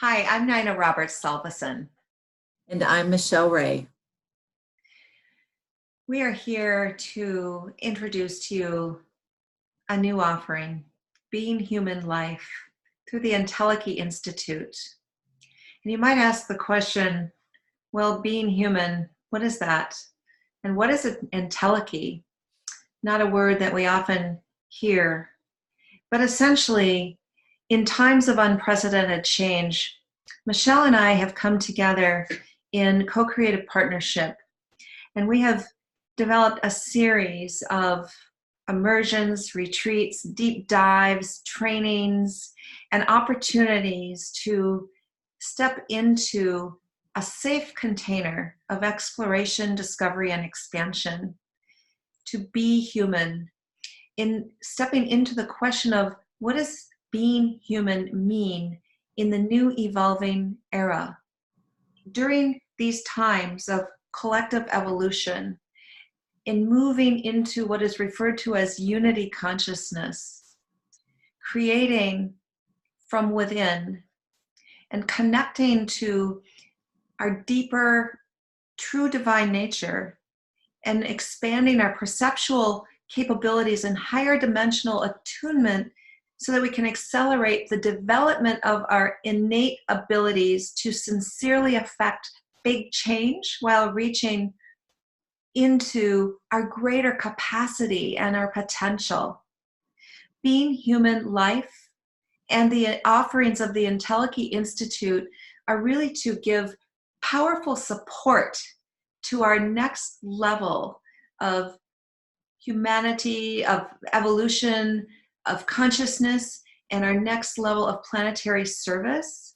Hi, I'm Nina Roberts Salveson. And I'm Michelle Ray. We are here to introduce to you a new offering, Being Human Life, through the Entelechy Institute. And you might ask the question, well, being human, what is that? And what is an entelechy? Not a word that we often hear, but essentially, in times of unprecedented change, Michelle and I have come together in co-creative partnership. And we have developed a series of immersions, retreats, deep dives, trainings, and opportunities to step into a safe container of exploration, discovery, and expansion, to be human, in stepping into the question of what does being human mean in the new evolving era. During these times of collective evolution, in moving into what is referred to as unity consciousness, creating from within and connecting to our deeper, true divine nature, and expanding our perceptual capabilities and higher dimensional attunement so that we can accelerate the development of our innate abilities to sincerely affect big change while reaching into our greater capacity and our potential. Being Human Life and the offerings of the Entelechy Institute are really to give powerful support to our next level of humanity, of evolution, of consciousness, and our next level of planetary service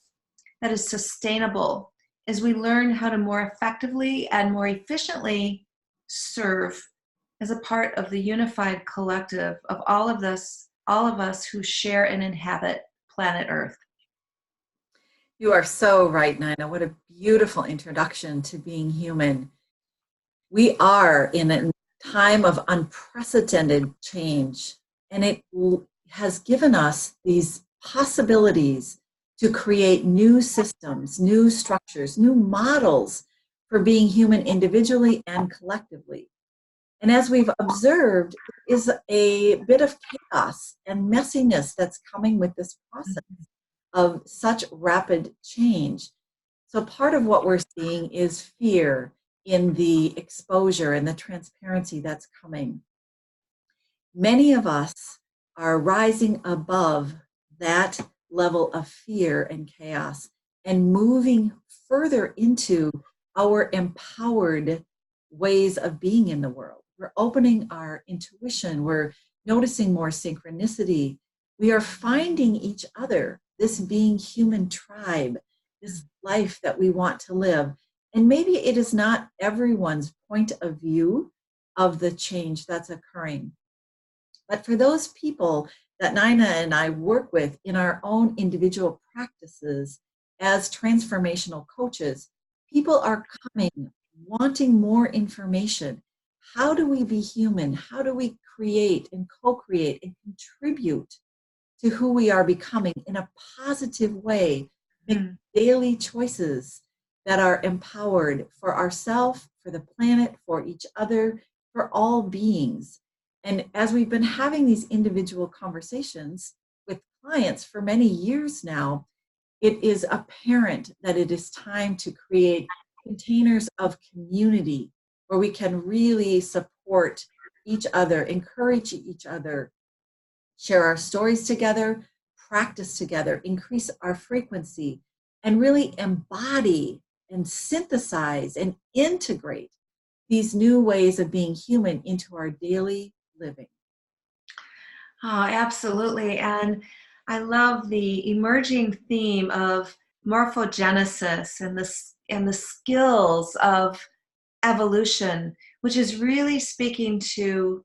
that is sustainable as we learn how to more effectively and more efficiently serve as a part of the unified collective of all of us who share and inhabit planet Earth. You are so right, Nina. What a beautiful introduction to being human. We are in a time of unprecedented change, and it has given us these possibilities to create new systems, new structures, new models for being human individually and collectively. And as we've observed, there is a bit of chaos and messiness that's coming with this process of such rapid change. So part of what we're seeing is fear in the exposure and the transparency that's coming. Many of us are rising above that level of fear and chaos and moving further into our empowered ways of being in the world. We're opening our intuition. We're noticing more synchronicity. We are finding each other, this being human tribe, this life that we want to live. And maybe it is not everyone's point of view of the change that's occurring. But for those people that Nina and I work with in our own individual practices as transformational coaches, people are coming wanting more information. How do we be human? How do we create and co-create and contribute to who we are becoming in a positive way? Make daily choices that are empowered for ourselves, for the planet, for each other, for all beings. And as we've been having these individual conversations with clients for many years now, it is apparent that it is time to create containers of community where we can really support each other, encourage each other, share our stories together, practice together, increase our frequency, and really embody and synthesize and integrate these new ways of being human into our daily living. Oh, absolutely. And I love the emerging theme of morphogenesis and the skills of evolution, which is really speaking to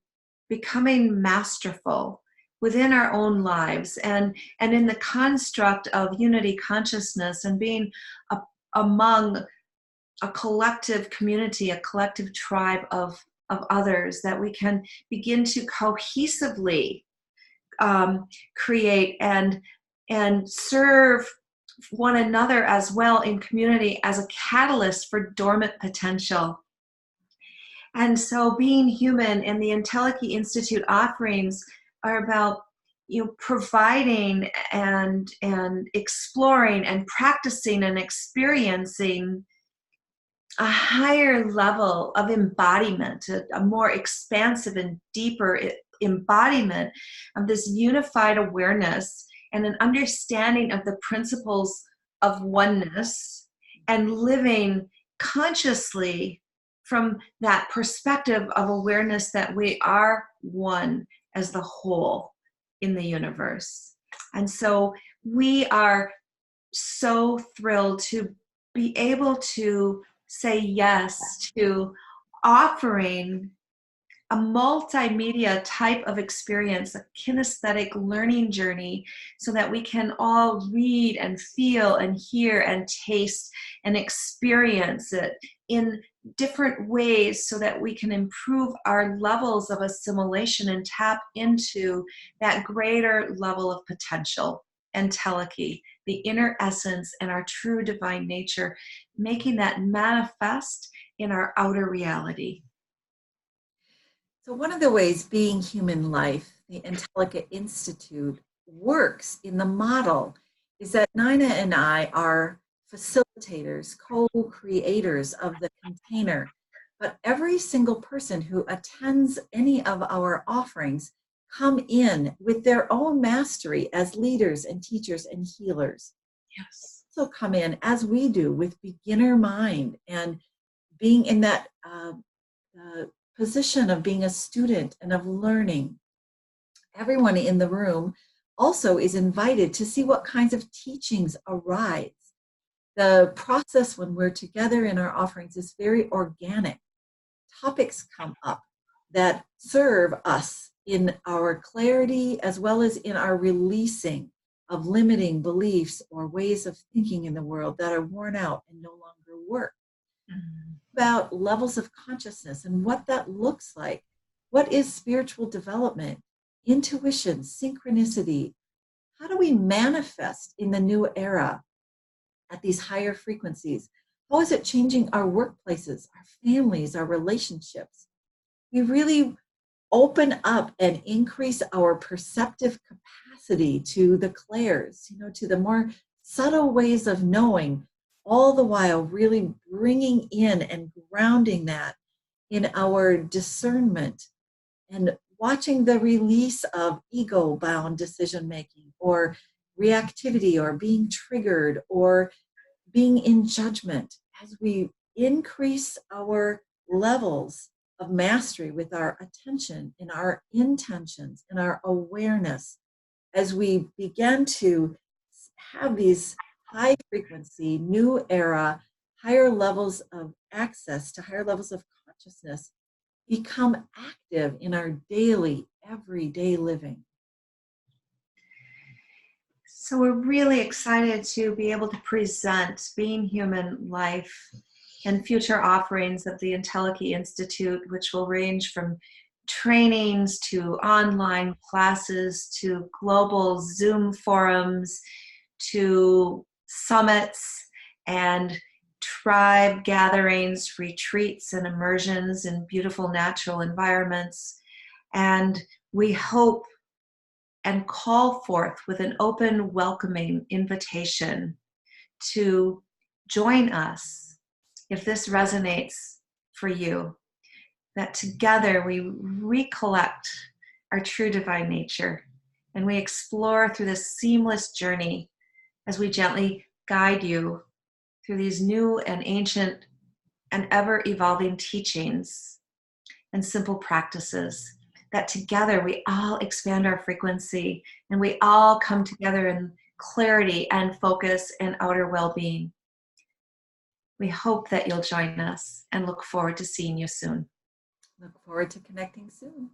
becoming masterful within our own lives and in the construct of unity consciousness and being among a collective community, a collective tribe of others that we can begin to cohesively create and serve one another as well in community as a catalyst for dormant potential. And so being human and the Entelechy Institute offerings are about providing and exploring and practicing and experiencing a higher level of embodiment, a more expansive and deeper embodiment of this unified awareness and an understanding of the principles of oneness, and living consciously from that perspective of awareness that we are one as the whole in the universe. And so we are so thrilled to be able to say yes to offering a multimedia type of experience, a kinesthetic learning journey, so that we can all read and feel and hear and taste and experience it in different ways, so that we can improve our levels of assimilation and tap into that greater level of potential and telechy, the inner essence and our true divine nature, making that manifest in our outer reality. So one of the ways Being Human Life, the Entelechy Institute, works in the model is that Nina and I are facilitators, co-creators of the container, but every single person who attends any of our offerings come in with their own mastery as leaders and teachers and healers. Yes. So come in as we do with beginner mind and being in that position of being a student and of learning. Everyone in the room also is invited to see what kinds of teachings arise. The process when we're together in our offerings is very organic. Topics come up that serve us in our clarity as well as in our releasing of limiting beliefs or ways of thinking in the world that are worn out and no longer work. Mm-hmm. About levels of consciousness and what that looks like. What is spiritual development, intuition, synchronicity? How do we manifest in the new era at these higher frequencies? How is it changing our workplaces, our families, our relationships? We really open up and increase our perceptive capacity to the clairs, to the more subtle ways of knowing, all the while really bringing in and grounding that in our discernment and watching the release of ego-bound decision-making or reactivity or being triggered or being in judgment as we increase our levels of mastery with our attention and our intentions and our awareness, as we begin to have these high frequency, new era, higher levels of access to higher levels of consciousness, become active in our daily, everyday living. So we're really excited to be able to present Being Human Life and future offerings of the Entelechy Institute, which will range from trainings to online classes to global Zoom forums to summits and tribe gatherings, retreats, and immersions in beautiful natural environments. And we hope and call forth with an open, welcoming invitation to join us if this resonates for you, that together we recollect our true divine nature and we explore through this seamless journey as we gently guide you through these new and ancient and ever-evolving teachings and simple practices, that together we all expand our frequency and we all come together in clarity and focus and outer well-being. We hope that you'll join us and look forward to seeing you soon. Look forward to connecting soon.